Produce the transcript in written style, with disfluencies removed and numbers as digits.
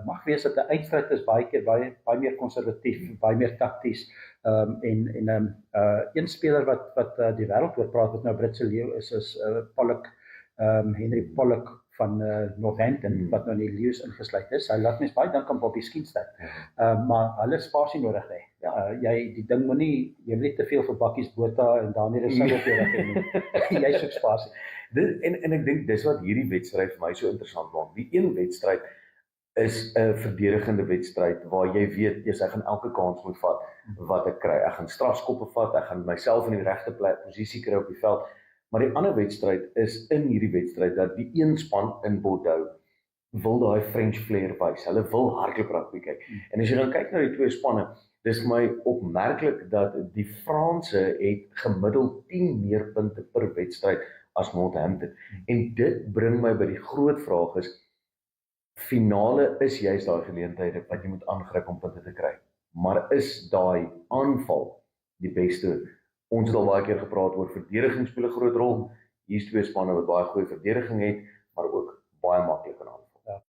mag wees dat 'n eindstryd is baie keer baie meer konservatief, baie meer takties, en een speler wat die wêreld oor praat wat nou Britse leeu is Pollock, Henry Pollock van Northampton, wat nou in die leeu's ingesluit is. Hy laat mens baie dink aan Bobby Skinstad, maar hulle spasie nodig hê. Die ding moet nie, jy moet nie te veel vir Bakkies Botha en Daniel Rousseau nodig hê nie. Jy soek spasie. En ek dink dis wat hierdie wedstryd vir my so interessant maak. Die een wedstryd is 'n verdedigende wedstryd waar jy weet, ek gaan elke kans moet vat wat ek kry. Ek gaan strafskoppe vat, ek gaan myself in die regte posisie kry op die veld. Maar die ander wedstryd is in hierdie wedstryd dat die een span in Bordeaux wil daai French flair wys. Hulle wil hardloop rugby kyk. En as jy dan kyk na die twee spanne, dis my opmerklik dat die Franse het gemiddeld 10 meer punte per wedstryd as Northampton. En dit bring my by die groot vraag is, finale is juist daai geleenthede wat jy moet aangryp om punte te kry. Maar is daai aanval die beste? Ons het al baie keer gepraat oor verdediging speel 'n groot rol. Hier's twee spanne wat baie goeie verdediging het,